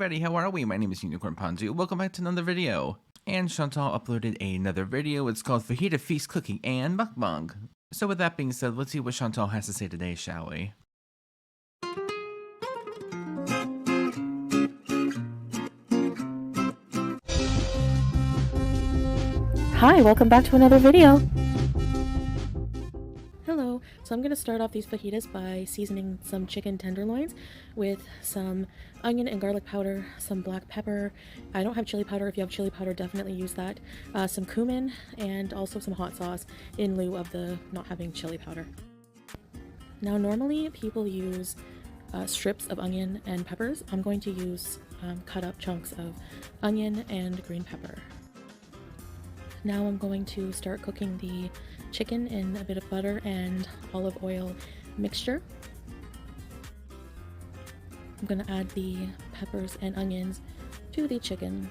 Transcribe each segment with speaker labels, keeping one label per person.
Speaker 1: everybody, how are we? My name is Unicorn Ponzu. Welcome back to another video. And Chantal uploaded another video. It's called Fajita Feast Cooking and Mukbang. So with that being said, let's see what Chantal has to say today, shall we?
Speaker 2: Hi, welcome back to another video. Hello, so I'm going to start off these fajitas by seasoning some chicken tenderloins with some onion and garlic powder, some black pepper. I don't have chili powder. If you have chili powder, definitely use that. Some cumin and also some hot sauce in lieu of the not having chili powder. Now normally people use strips of onion and peppers. I'm going to use cut up chunks of onion and green pepper. Now I'm going to start cooking the chicken in a bit of butter and olive oil mixture. I'm going to add the peppers and onions to the chicken.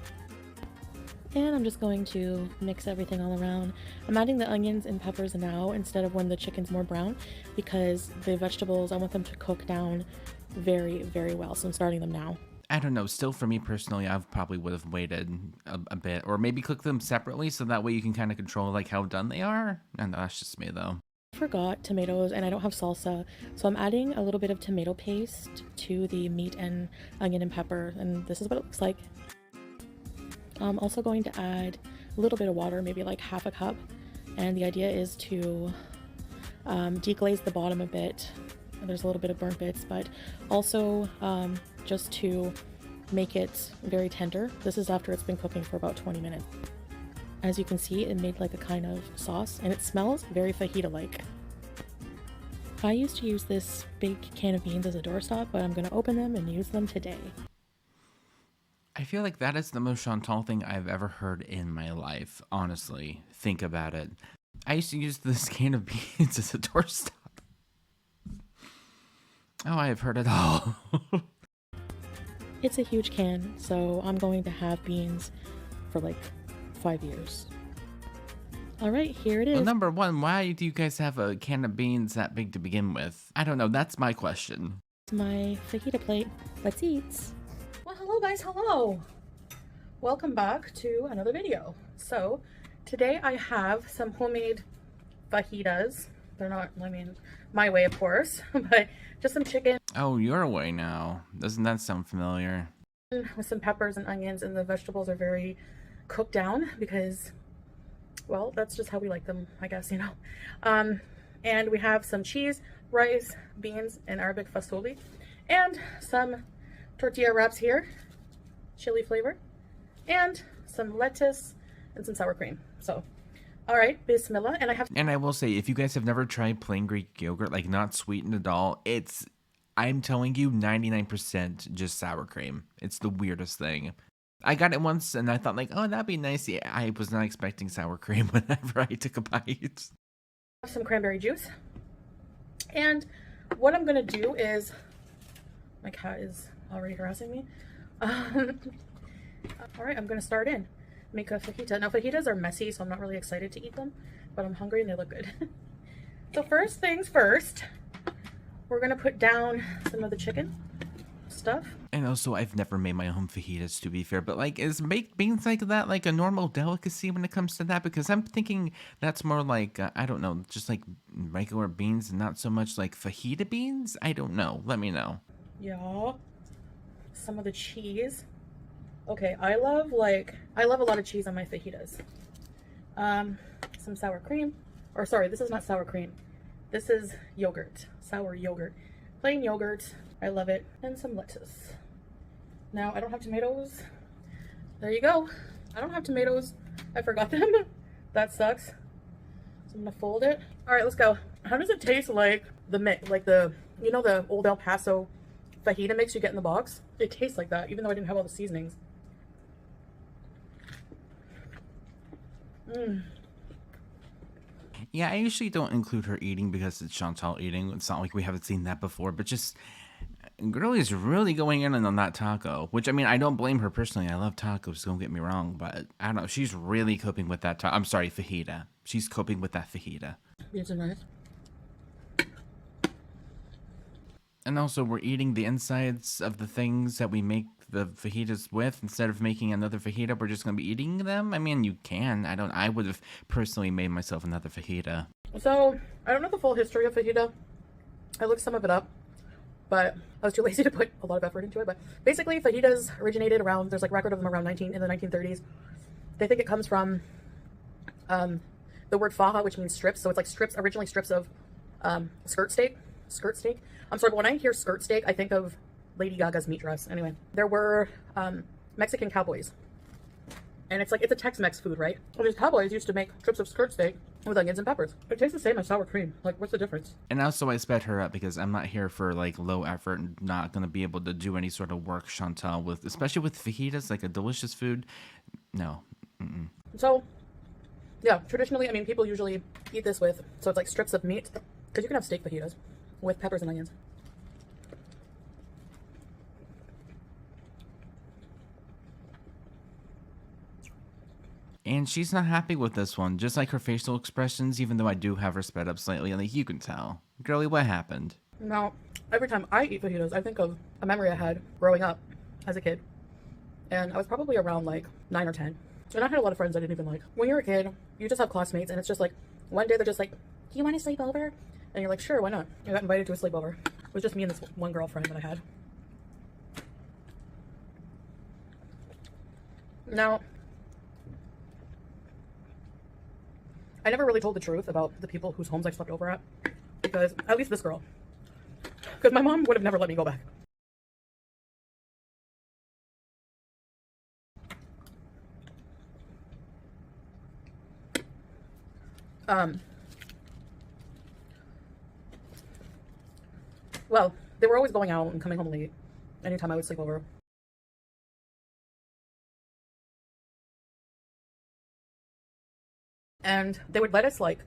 Speaker 2: And I'm just going to mix everything all around. I'm adding the onions and peppers now instead of when the chicken's more brown because the vegetables, I want them to cook down very, very well. So I'm starting them now.
Speaker 1: I don't know, still for me personally, I probably would have waited a bit, or maybe cook them separately so that way you can kind of control like how done they are. And that's just me though.
Speaker 2: I forgot tomatoes and I don't have salsa, so I'm adding a little bit of tomato paste to the meat and onion and pepper, and this is what it looks like. I'm also going to add a little bit of water, maybe like half a cup, and the idea is to deglaze the bottom a bit. There's a little bit of burnt bits, but also just to make it very tender. This is after it's been cooking for about 20 minutes. As you can see, it made like a kind of sauce and it smells very fajita-like. I used to use this big can of beans as a doorstop, but I'm going to open them and use them today.
Speaker 1: I feel like that is the most Chantal thing I've ever heard in my life, honestly. Think about it. I used to use this can of beans as a doorstop. Oh, I have heard it all.
Speaker 2: It's a huge can, so I'm going to have beans for like 5 years. Alright, here it is.
Speaker 1: Well, number one, why do you guys have a can of beans that big to begin with? I don't know, that's my question.
Speaker 2: It's my fajita plate. Let's eat.
Speaker 3: Well, hello guys, hello. Welcome back to another video. So, today I have some homemade fajitas. They're not, I mean, my way of course, but just some chicken.
Speaker 1: Oh, your way now. Doesn't that sound familiar?
Speaker 3: With some peppers and onions, and the vegetables are very cooked down because, well, that's just how we like them, I guess, you know. And we have some cheese, rice, beans, and Arabic fasoli, and some tortilla wraps here, chili flavor, and some lettuce and some sour cream. So, all right, bismillah.
Speaker 1: And I will say, if you guys have never tried plain Greek yogurt, like not sweetened at all, I'm telling you, 99% just sour cream. It's the weirdest thing. I got it once and I thought like, oh, that'd be nice. Yeah, I was not expecting sour cream whenever I took a bite.
Speaker 3: Some cranberry juice. And what I'm gonna do is, my cat is already harassing me. All right, I'm gonna start in. Make a fajita. Now fajitas are messy, so I'm not really excited to eat them, but I'm hungry and they look good. So first things first, we're gonna put down some of the chicken stuff. And
Speaker 1: also, I've never made my own fajitas, to be fair, but like, is baked beans like that like a normal delicacy when it comes to that? Because I'm thinking that's more like, I don't know, just like regular beans and not so much like fajita beans? I don't know. Let me know.
Speaker 3: Yeah. Some of the cheese. Okay, I love a lot of cheese on my fajitas. Some sour cream. Or sorry, this is not sour cream. This is yogurt. Sour yogurt. Plain yogurt. I love it. And some lettuce. Now, I don't have tomatoes. There you go. I don't have tomatoes. I forgot them. That sucks. So I'm gonna fold it. All right, let's go. How does it taste like the mix? Like you know the old El Paso fajita mix you get in the box? It tastes like that, even though I didn't have all the seasonings.
Speaker 1: Yeah, I usually don't include her eating because it's Chantal eating. It's not like we haven't seen that before, but just girl is really going in on that taco, which I mean, I don't blame her personally. I love tacos, don't get me wrong, but I don't know. She's really coping with that. I'm sorry, fajita. She's coping with that fajita.
Speaker 3: These are nice.
Speaker 1: And also, we're eating the insides of the things that we make the fajitas with instead of making another fajita? We're just gonna be eating them. I mean, you can. I would have personally made myself another fajita.
Speaker 3: So I don't know the full history of fajita. I looked some of it up, but I was too lazy to put a lot of effort into it. But basically, fajitas originated around, there's like record of them around in the 1930s. They think it comes from the word faja, which means strips. So it's like strips, originally strips of skirt steak. I'm sorry, but when I hear skirt steak, I think of Lady Gaga's meat dress. Anyway, there were Mexican cowboys. And it's a Tex-Mex food, right? Well, these cowboys used to make strips of skirt steak with onions and peppers. It tastes the same as sour cream. Like, what's the difference?
Speaker 1: And also, I sped her up because I'm not here for like low effort and not gonna be able to do any sort of work, Chantal, with especially with fajitas, like a delicious food. No. Mm-mm.
Speaker 3: So, yeah, traditionally, I mean, people usually eat this with, so it's like strips of meat, because you can have steak fajitas with peppers and onions.
Speaker 1: And she's not happy with this one, just like her facial expressions, even though I do have her sped up slightly, like you can tell. Girlie, what happened?
Speaker 3: Now, every time I eat fajitas, I think of a memory I had growing up as a kid. And I was probably around like 9 or 10. And I had a lot of friends I didn't even like. When you're a kid, you just have classmates, and it's just like, one day they're just like, do you want to sleep over? And you're like, sure, why not? I got invited to a sleepover. It was just me and this one girlfriend that I had. Now, I never really told the truth about the people whose homes I slept over at, because, at least this girl, because my mom would have never let me go back. Well, they were always going out and coming home late anytime I would sleep over. And they would let us like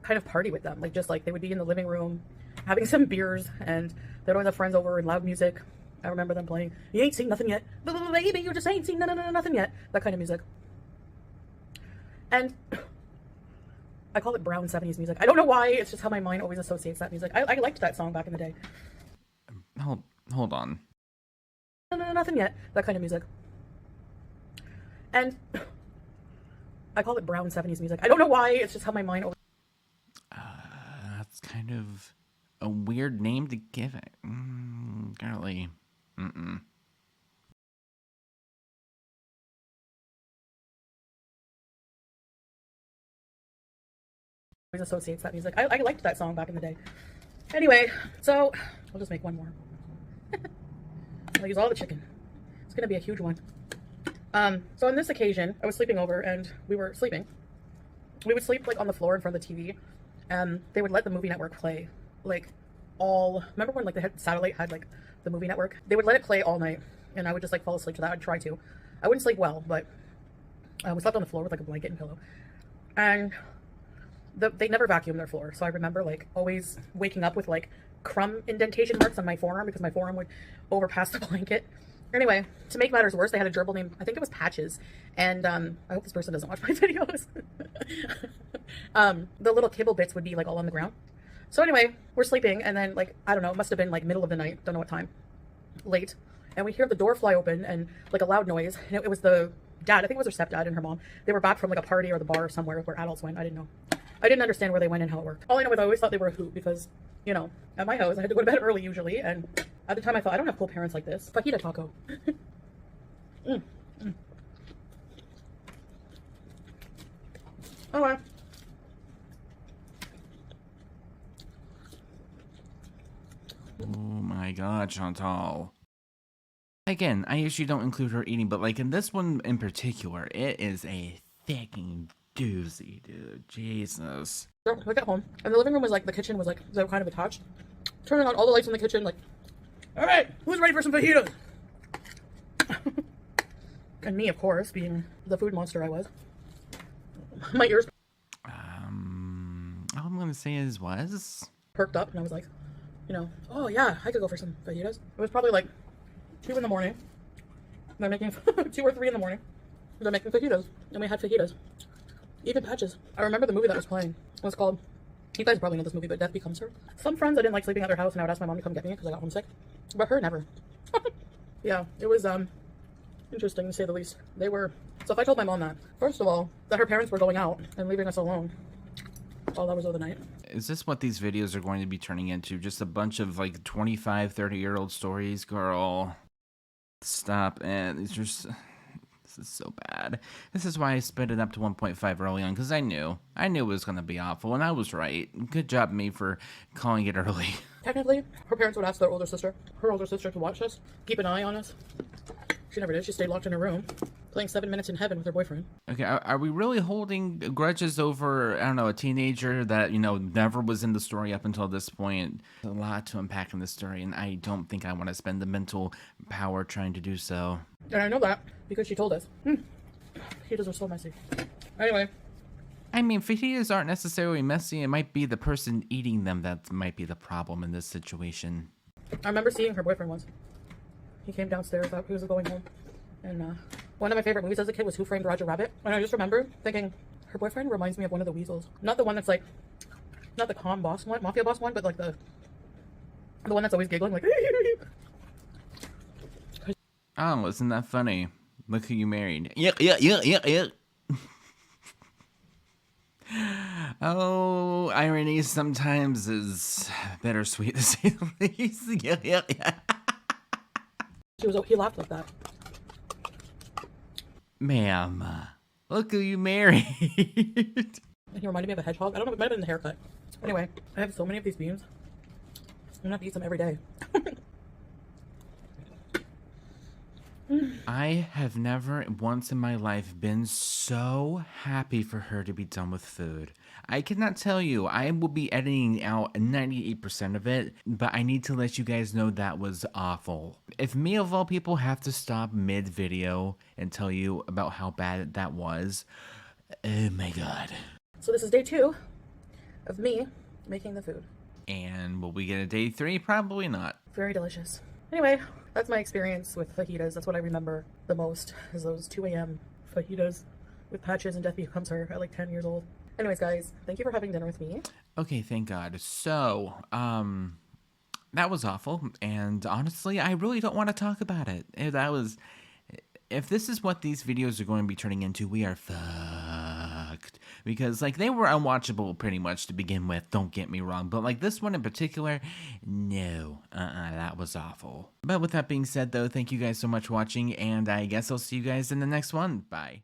Speaker 3: kind of party with them, like just like they would be in the living room having some beers, and they'd always have friends over and loud music. I remember them playing "You Ain't Seen Nothing Yet," "Baby, you just ain't seen nothing yet," that kind of music. And I call it brown 70s music. I don't know why, it's just how my mind always associates that music. I liked that song back in the day.
Speaker 1: Hold on.
Speaker 3: Nothing yet, that kind of music. And I call it brown 70s music. I don't know why, it's just how my mind always...
Speaker 1: That's kind of a weird name to give it. Girlie. Mm-mm.
Speaker 3: associates that music. I liked that song back in the day. Anyway, so I'll just make one more. I'll use all the chicken. It's gonna be a huge one. So on this occasion, I was sleeping over and we were sleeping. We would sleep like on the floor in front of the TV, and they would let the movie network play like remember when like the satellite had like the movie network? They would let it play all night, and I would just like fall asleep to that. I'd try to. I wouldn't sleep well, but we slept on the floor with like a blanket and pillow. And they never vacuumed their floor, so I remember like always waking up with like crumb indentation marks on my forearm because my forearm would overpass the blanket. Anyway, to make matters worse, they had a gerbil named, I think it was Patches, and I hope this person doesn't watch my videos. The little kibble bits would be like all on the ground. So anyway, we're sleeping, and then like, I don't know, it must have been like middle of the night, don't know what time, late, and we hear the door fly open and like a loud noise, and it was the dad, I think it was her stepdad and her mom. They were back from like a party or the bar or somewhere where adults went. I didn't know. I didn't understand where they went and how it worked. All I know is I always thought they were a hoot because, you know, at my house I had to go to bed early usually, and at the time I thought, I don't have cool parents like this. Fajita taco. Oh well.
Speaker 1: Oh my god, Chantal. Again, I usually don't include her eating, but like in this one in particular, it is a fucking doozy, dude. Jesus.
Speaker 3: So we got home, and the living room was like, the kitchen was like, they were kind of attached. Turning on all the lights in the kitchen, like, all right, who's ready for some fajitas? And me, of course, being the food monster I was. My ears
Speaker 1: all I'm gonna say is was
Speaker 3: perked up, and I was like, you know, oh yeah, I could go for some fajitas. It was probably like 2 in the morning. They're making 2 or 3 in the morning. They're making fajitas, and we had fajitas. Even Patches. I remember the movie that was playing. It was called, you guys probably know this movie, but Death Becomes Her. Some friends I didn't like sleeping at their house, and I would ask my mom to come get me because I got homesick. But her, never. Yeah, it was Interesting to say the least. They were. So if I told my mom that, first of all, that her parents were going out and leaving us alone while that was overnight.
Speaker 1: Is this what these videos are going to be turning into? Just a bunch of like 25, 30-year-old stories? Girl, stop. And it's just, this is so bad. This is why I sped it up to 1.5 early on, because I knew it was going to be awful, and I was right. Good job me for calling it early.
Speaker 3: Technically, her parents would ask her older sister to watch us, keep an eye on us. She never did. She stayed locked in her room, playing 7 Minutes in Heaven with her boyfriend.
Speaker 1: Okay, are we really holding grudges over, I don't know, a teenager that, never was in the story up until this point? There's a lot to unpack in this story, and I don't think I want to spend the mental power trying to do so.
Speaker 3: And I know that because she told us. Fajitas are so messy. Anyway.
Speaker 1: I mean, fajitas aren't necessarily messy. It might be the person eating them that might be the problem in this situation.
Speaker 3: I remember seeing her boyfriend once. He came downstairs. He was going home. And one of my favorite movies as a kid was Who Framed Roger Rabbit. And I just remember thinking, her boyfriend reminds me of one of the weasels. Not the one that's like, not the con boss one, mafia boss one, but like the one that's always giggling like.
Speaker 1: Oh, isn't that funny? Look who you married. Yeah. Oh, irony sometimes is bittersweet to say the least. Yeah.
Speaker 3: He laughed like that.
Speaker 1: Ma'am, look who you married.
Speaker 3: And he reminded me of a hedgehog. I don't know, it might have been the haircut. Anyway, I have so many of these beans. I'm gonna have to eat them every day.
Speaker 1: I have never once in my life been so happy for her to be done with food. I cannot tell you, I will be editing out 98% of it, but I need to let you guys know that was awful. If me of all people have to stop mid-video and tell you about how bad that was, oh my god.
Speaker 3: So this is day 2 of me making the food.
Speaker 1: And will we get a day 3? Probably not.
Speaker 3: Very delicious. Anyway, that's my experience with fajitas. That's what I remember the most, is those 2 a.m. fajitas with Patches and Death Becomes Her at like 10 years old. Anyways, guys, thank you for having dinner with me.
Speaker 1: Okay, thank God. So, that was awful, and honestly, I really don't want to talk about it. If this is what these videos are going to be turning into, we are fucked. Because, they were unwatchable pretty much to begin with, don't get me wrong. But, this one in particular, no. That was awful. But with that being said, though, thank you guys so much for watching, and I guess I'll see you guys in the next one. Bye.